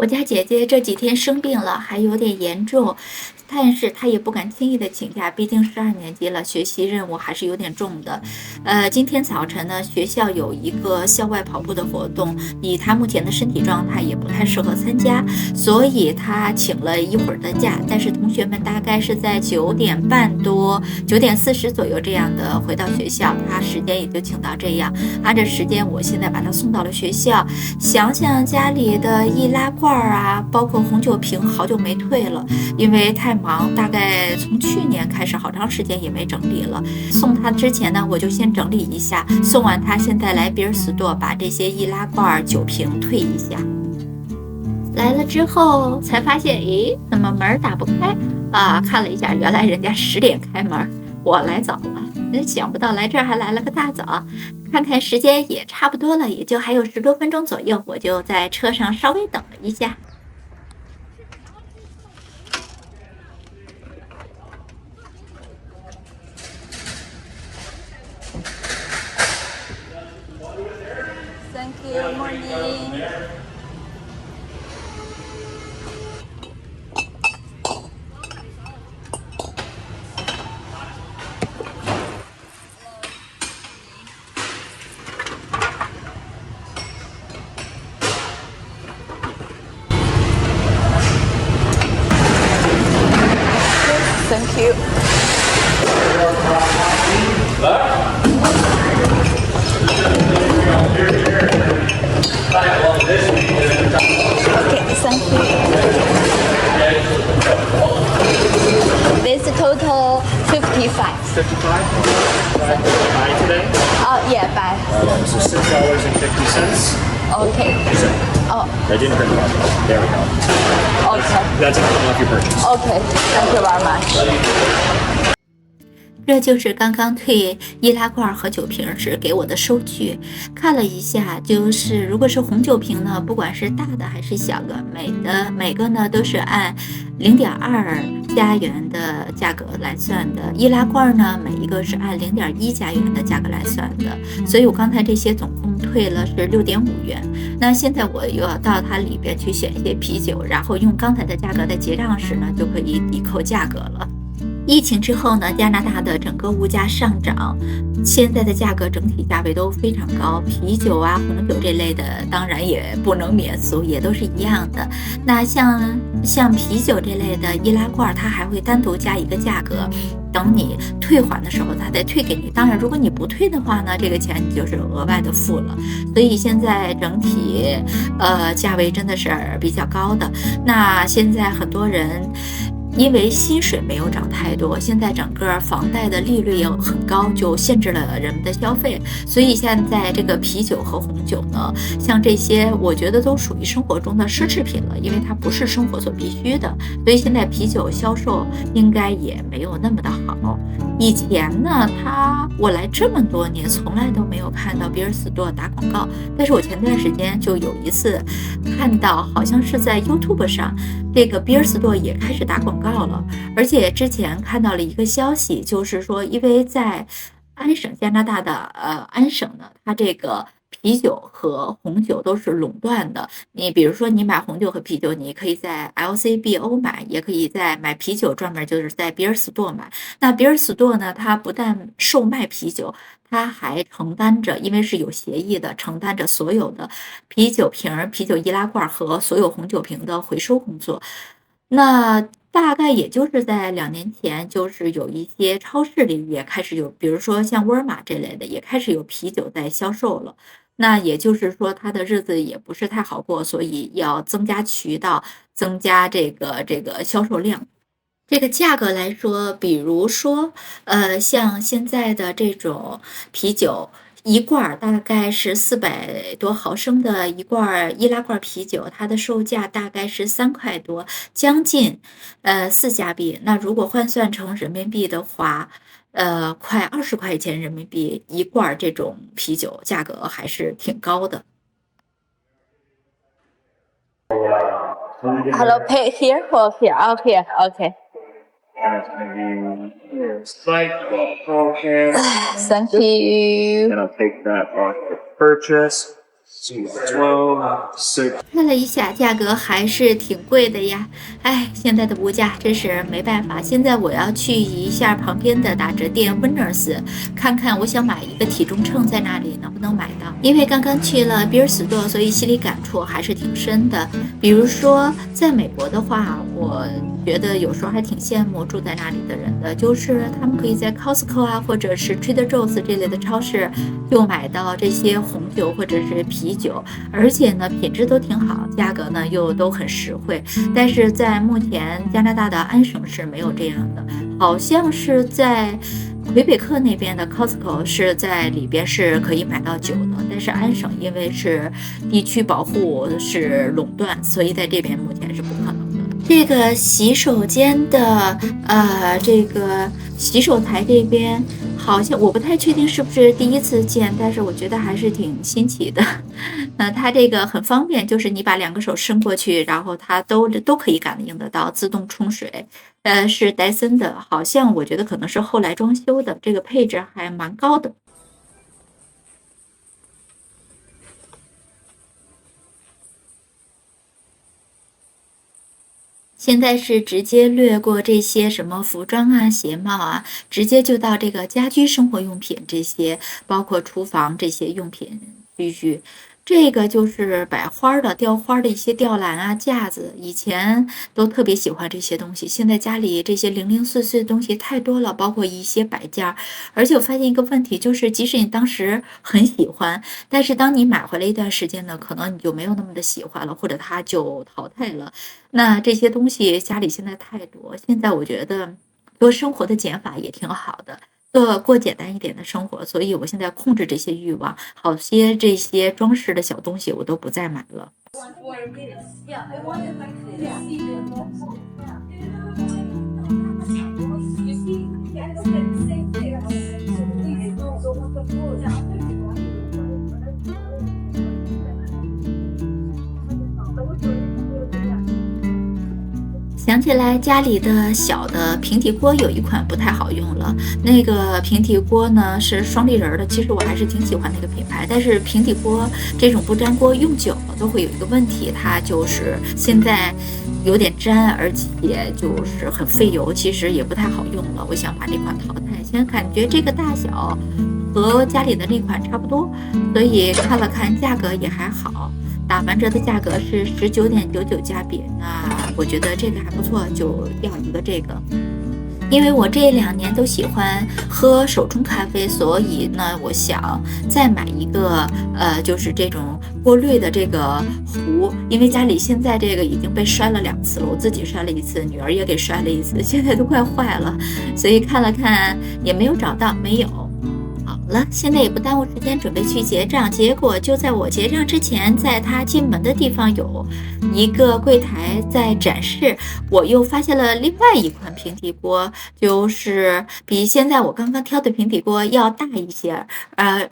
我家姐姐这几天生病了，还有点严重，但是她也不敢轻易的请假，毕竟是2年级了，学习任务还是有点重的。今天早晨呢，学校有一个校外跑步的活动，以她目前的身体状态也不太适合参加，所以她请了一会儿的假。但是同学们大概是在9点半多、9点40左右这样的回到学校，她时间也就请到这样。按着时间，我现在把她送到了学校。想想家里的易拉罐啊，包括红酒瓶，好久没退了，因为太忙，大概从去年开始，好长时间也没整理了。送他之前呢，我就先整理一下，送完他现在来比尔斯多把这些易拉罐、酒瓶退一下。来了之后才发现，诶，怎么门打不开啊？看了一下，原来人家10点开门，我来早了。想不到来这儿还来了个大早，看看时间也差不多了，也就还有10多分钟左右，我就在车上稍微等了一下。Thank you, morning. Thank you. Okay, thank you. This total 55. 55? Buy today? Yeah, bye. So $6.50. Okay. Oh, I didn't print it off. There we go. okay. That's off your purchase. Okay, thank you very much. 这就是刚刚退易拉罐和酒瓶时给我的收据，看了一下，就是如果是红酒瓶呢，不管是大的还是小的，每个呢都是按0.2加元的价格来算的，易拉罐呢每一个是按0.1加元的价格来算的，所以我刚才这些总共退了是6.5元。那现在我又要到它里边去选一些啤酒，然后用刚才的价格在结账时呢，就可以抵扣价格了。疫情之后呢，加拿大的整个物价上涨，现在的价格整体价位都非常高，啤酒啊、红酒这类的当然也不能免俗，也都是一样的。那像啤酒这类的易拉罐，它还会单独加一个价格，等你退还的时候它再退给你。当然，如果你不退的话呢，这个钱你就是额外的付了。所以现在整体价位真的是比较高的。那现在很多人因为薪水没有涨太多，现在整个房贷的利率也很高，就限制了人们的消费，所以现在这个啤酒和红酒呢，像这些我觉得都属于生活中的奢侈品了，因为它不是生活所必须的，所以现在啤酒销售应该也没有那么的好。以前呢，我来这么多年从来都没有看到比尔斯多打广告，但是我前段时间就有一次看到，好像是在 YouTube 上，这个比尔斯多也开始打广告了。而且之前看到了一个消息，就是说，因为在安省，加拿大的安省呢，它这个啤酒和红酒都是垄断的。你比如说，你买红酒和啤酒，你可以在 LCBO 买，也可以在买啤酒专门就是在比尔斯多买。那比尔斯多呢，它不但售卖啤酒，它还承担着，因为是有协议的，承担着所有的啤酒瓶、啤酒易拉罐和所有红酒瓶的回收工作。那大概也就是在2年前，就是有一些超市里也开始有，比如说像沃尔玛这类的，也开始有啤酒在销售了。那也就是说，他的日子也不是太好过，所以要增加渠道，增加这个销售量。这个价格来说，比如说，像现在的这种啤酒，一罐儿大概是400多毫升的一罐易拉罐啤酒，它的售价大概是3块多，将近4加币。那如果换算成人民币的话，快20块钱人民币一罐这种啤酒，价格还是挺高的。Hello, pay here or here? Oh, here. Okay. That's maybe slight okay. Thank you. And I'll take that off the purchase. 12, 6. 看了一下，价格还是挺贵的呀。哎，现在的物价真是没办法。现在我要去一下旁边的打折店 Winners， 看看我想买一个体重秤在那里能不能买到。因为刚刚去了比尔斯多，所以心里感触还是挺深的。比如说，在美国的话，我觉得有时候还挺羡慕住在那里的人的，就是他们可以在 Costco 啊，或者是 Trader Joe's 这类的超市就买到这些红酒或者是啤酒，而且呢品质都挺好，价格呢又都很实惠。但是在目前加拿大的安省是没有这样的，好像是在魁北克那边的 Costco 是在里边是可以买到酒的，但是安省因为是地区保护是垄断，所以在这边目前是不可能的。这个洗手间的这个洗手台这边好像我不太确定是不是第一次见，但是我觉得还是挺新奇的。它这个很方便，就是你把2个手伸过去，然后它都可以感应得到自动冲水。是戴森的，好像我觉得可能是后来装修的，这个配置还蛮高的。现在是直接略过这些什么服装啊、鞋帽啊，直接就到这个家居生活用品这些，包括厨房这些用品居居。这个就是摆花的、吊花的一些吊篮啊、架子，以前都特别喜欢这些东西，现在家里这些零零碎碎的东西太多了，包括一些摆件。而且我发现一个问题，就是即使你当时很喜欢，但是当你买回来一段时间呢，可能你就没有那么的喜欢了，或者它就淘汰了。那这些东西家里现在太多，现在我觉得做生活的减法也挺好的，过简单一点的生活，所以我现在控制这些欲望，好些这些装饰的小东西我都不再买了。想起来家里的小的平底锅有一款不太好用了，那个平底锅呢是双立人的，其实我还是挺喜欢那个品牌，但是平底锅这种不粘锅用久了都会有一个问题，它就是现在有点粘，而且就是很费油，其实也不太好用了。我想把这款淘汰，现在感觉这个大小和家里的那款差不多，所以看了看价格也还好。打完折的价格是19.99加币，那我觉得这个还不错，就要一个这个。因为我这2年都喜欢喝手冲咖啡，所以呢，我想再买一个就是这种过滤的这个壶，因为家里现在这个已经被摔了2次了，我自己摔了1次，女儿也给摔了1次，现在都快坏了，所以看了看也没有找到，没有。好了，现在也不耽误时间，准备去结账。结果就在我结账之前，在他进门的地方有一个柜台在展示，我又发现了另外一款平底锅，就是比现在我刚刚挑的平底锅要大一些。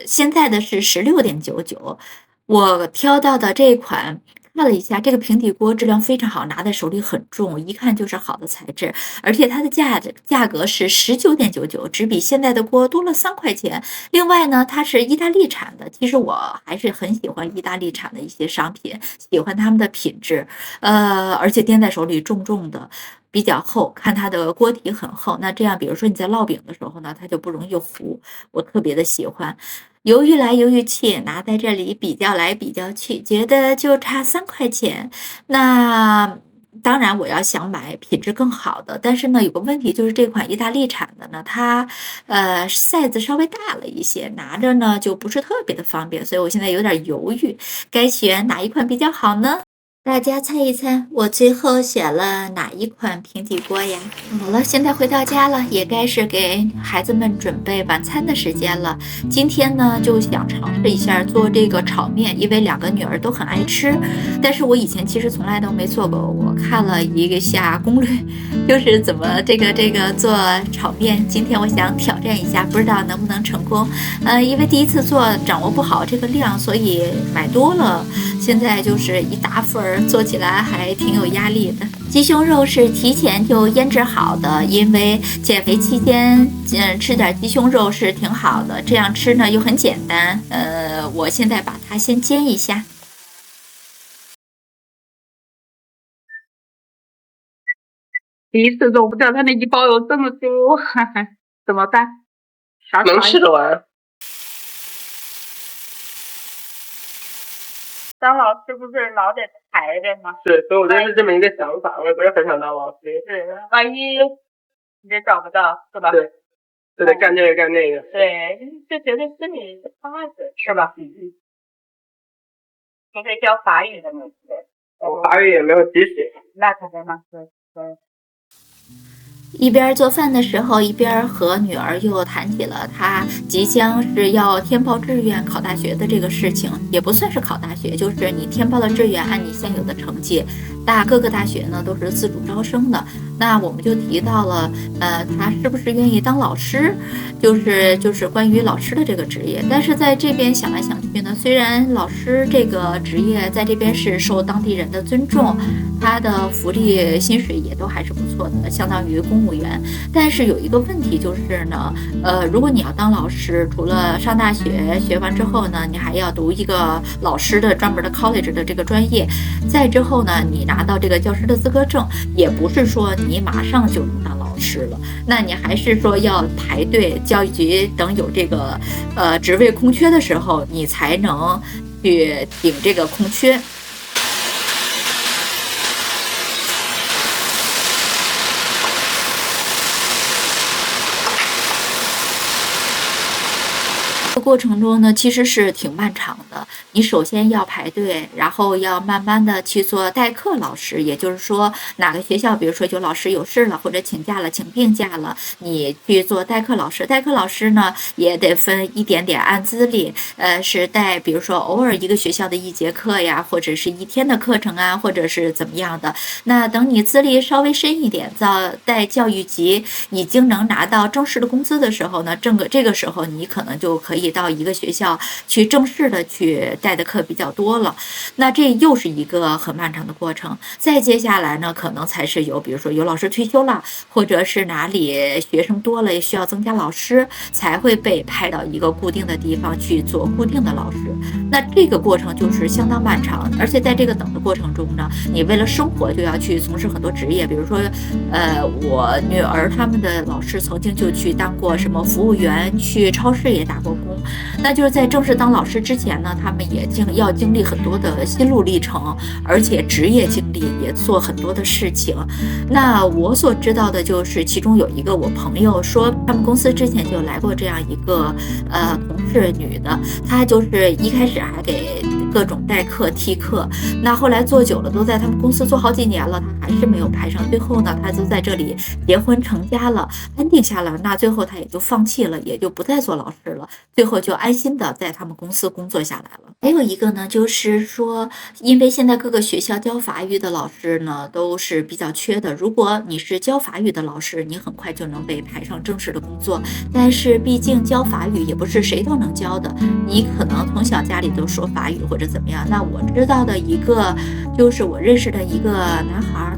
现在的是16.99，我挑到的这款。看了一下，这个平底锅质量非常好，拿在手里很重，一看就是好的材质，而且它的价格是19.99，只比现在的锅多了3块钱。另外呢，它是意大利产的，其实我还是很喜欢意大利产的一些商品，喜欢他们的品质，而且掂在手里重重的。比较厚，看它的锅体很厚，那这样比如说你在烙饼的时候呢，它就不容易糊，我特别的喜欢。犹豫来犹豫去，拿在这里比较来比较去，觉得就差3块钱。那当然我要想买品质更好的，但是呢有个问题就是这款意大利产的呢，它size 稍微大了一些，拿着呢就不是特别的方便，所以我现在有点犹豫，该选哪一款比较好呢？大家猜一猜，我最后选了哪一款平底锅呀？好了，现在回到家了，也该是给孩子们准备晚餐的时间了。今天呢，就想尝试一下做这个炒面，因为2个女儿都很爱吃。但是我以前其实从来都没做过，我看了一下攻略，就是怎么这个做炒面。今天我想挑战一下，不知道能不能成功。因为第一次做掌握不好这个量，所以买多了。现在就是一大份儿，做起来还挺有压力的。鸡胸肉是提前就腌制好的，因为减肥期间，吃点鸡胸肉是挺好的，这样吃呢又很简单。我现在把它先煎一下。第一次做不掉，它那一包有这么多，怎么办？啥能吃得完？当老师不是老得排着吗？对，所以我这是这么一个想法，我也不是很想当老师。是，万一你这找不到，是吧？对，就得干这个干那个。对，就觉得心里踏实，是吧？你可以教法语的吗？我法语也没有及时。那可真嘛，对。一边做饭的时候，一边和女儿又谈起了她即将是要填报志愿考大学的这个事情，也不算是考大学，就是你填报了志愿，按你现有的成绩，各个大学呢都是自主招生的。那我们就提到了，她是不是愿意当老师，就是关于老师的这个职业。但是在这边想来想去呢，虽然老师这个职业在这边是受当地人的尊重，他的福利薪水也都还是不错的，相当于公务员。但是有一个问题就是呢，如果你要当老师，除了上大学学完之后呢，你还要读一个老师的专门的 college 的这个专业，再之后呢，你拿到这个教师的资格证，也不是说你马上就能当老师了，那你还是说要排队，教育局等有这个职位空缺的时候，你才能去顶这个空缺。过程中呢，其实是挺漫长的。你首先要排队，然后要慢慢的去做代课老师，也就是说，哪个学校，比如说有老师有事了，或者请假了、请病假了，你去做代课老师。代课老师呢，也得分一点点按资历，是带，比如说偶尔一个学校的1节课呀，或者是1天的课程啊，或者是怎么样的。那等你资历稍微深一点，在教育局已经能拿到正式的工资的时候呢，这个时候你可能就可以到一个学校去正式的去带的课比较多了，那这又是一个很漫长的过程。再接下来呢，可能才是比如说有老师退休了，或者是哪里学生多了需要增加老师，才会被派到一个固定的地方去做固定的老师。那这个过程就是相当漫长，而且在这个等的过程中呢，你为了生活就要去从事很多职业，比如说，我女儿他们的老师曾经就去当过什么服务员，去超市也打过工。那就是在正式当老师之前呢，他们也要经历很多的心路历程，而且职业经历也做很多的事情。那我所知道的就是，其中有一个我朋友说，他们公司之前就来过这样一个同事，女的，她就是一开始还给各种代课替课，那后来做久了，都在他们公司做好几年了，她还是没有排上。最后呢，她就在这里结婚成家了，安定下来，那最后她也就放弃了，也就不再做老师了，最后就安心的在他们公司工作下来了。还有一个呢，就是说，因为现在各个学校教法语的老师呢都是比较缺的，如果你是教法语的老师，你很快就能被排上正式的工作。但是毕竟教法语也不是谁都能教的，你可能从小家里就说法语或者怎么样。那我知道的一个，就是我认识的一个男孩，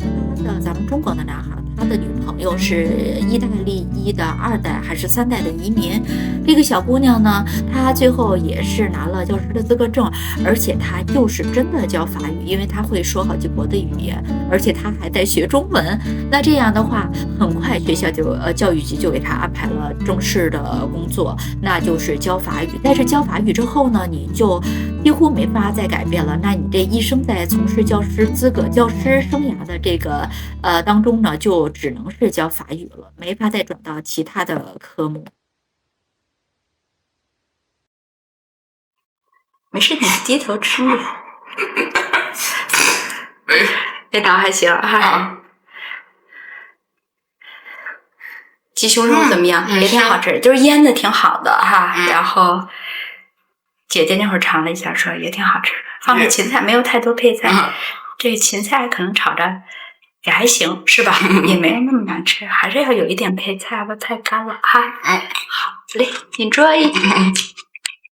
咱们中国的男孩，他的女朋友是意大利裔的2代还是3代的移民。这个小姑娘呢，她最后也是拿了教师的资格证，而且她就是真的教法语，因为她会说好几国的语言，而且她还在学中文。那这样的话，很快学校教育局就给她安排了正式的工作，那就是教法语。但是教法语之后呢，你就几乎没法再改变了。那你这一生在从事教师生涯的这个当中呢，就只能是教法语了，没法再转到其他的科目。没事，你低头吃。味道还行哈。鸡胸肉怎么样？也挺好吃，就是腌的挺好的哈。然后姐姐那会儿尝了一下，说也挺好吃的，放了芹菜，没有太多配菜。这个芹菜可能炒着也还行，是吧？也没有那么难吃，还是要有一点配菜吧，太干了哈。好嘞，enjoy。